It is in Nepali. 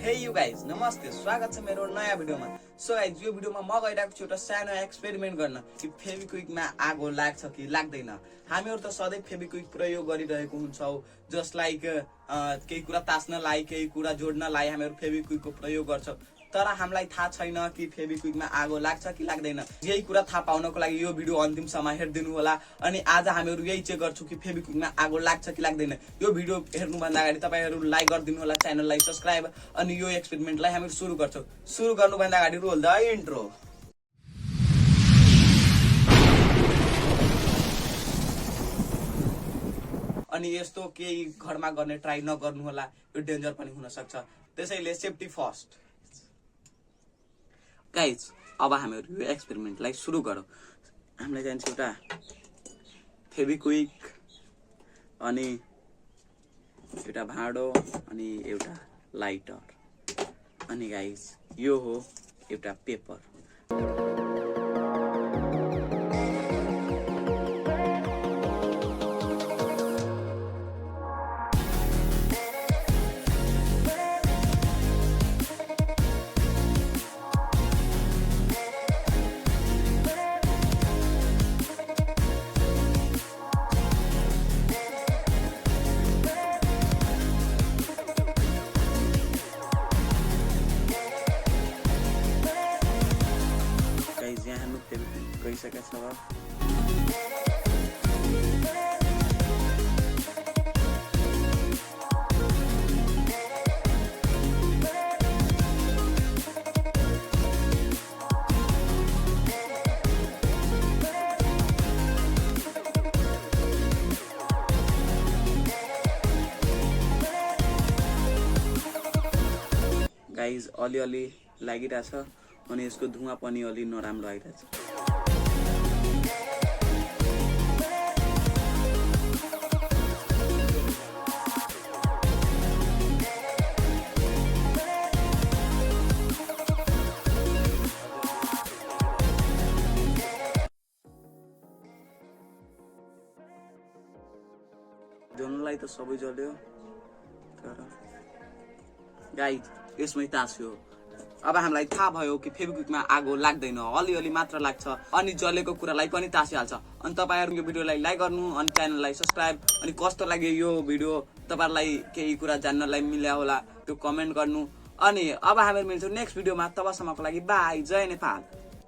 हे यू गाइज नमस्ते, स्वागत छ मेरो नयाँ भिडियोमा। सो गाइज यो भिडियोमा म गइरहेको छु एउटा सानो एक्सपेरिमेन्ट गर्न कि फेभिक्विकमा आगो लाग्छ कि लाग्दैन। हामीहरु त सधैँ फेभिक्विक प्रयोग गरिरहेको हुन्छौं, जस्ट लाइक केही कुरा तास्नलाई, केही कुरा जोड्नलाई हामीहरु फेभिक्विकको प्रयोग गर्छौं। तर हामीलाई थाहा छैन कि फेभिक्विकमा आगो लाग्छ कि लाग्दैन। यही कुरा थाहा पाउनको लागि यो भिडियो अन्तिमसम्म हेर्दिनु होला। अनि आज हामीहरु यही चेक गर्छौं कि फेभिक्विकमा आगो लाग्छ कि लाग्दैन। यो भिडियो हेर्नुभन्दा अगाडि तपाईहरु लाइक गरिदिनु होला, च्यानललाई सब्स्क्राइब, अनि यो एक्सपेरिमेन्टलाई हामीहरु सुरु गर्छौं। सुरु गर्नुभन्दा अगाडि रोल द इन्ट्रो। अनि यस्तो केही घरमा गर्ने ट्राई नगर्नु होला, यो डेन्जर पनि हुन सक्छ। त्यसैले सेफ्टी फर्स्ट। गाइज अब हामीहरु यो एक्सपेरिमेन्टलाई सुरु गरौँ। हामीलाई चाहिन्छ एउटा फेभिक्विक, अनि एउटा भाँडो, अनि एउटा लाइटर, अनि गाइज यो हो एउटा पेपर। यहाँ हाम्रो फेभिक्विक गइसकेको छ। गाइज अलिअलि लागिरहेछ, अनि यसको धुवा पनि अलि नराम्रो आइरहेछ। जल्नलाई त सबै जल्यो, तर गाइज यसमै तास्यो। अब हामीलाई थाहा भयो कि फेभिक्विकमा आगो लाग्दैन, अलिअलि मात्र लाग्छ, अनि जलेको कुरालाई पनि तासिहाल्छ। अनि तपाईहरु यो भिडियोलाई लाइक गर्नु, अनि च्यानललाई सब्स्क्राइब, अनि कस्तो लाग्यो यो भिडियो, तपाईहरुलाई केही कुरा जान्नलाई मिल्या होला त्यो कमेन्ट गर्नु। अनि अब हामी मिल्छौं नेक्स्ट भिडियोमा। तबसम्मको लागि बाइ, जय नेपाल।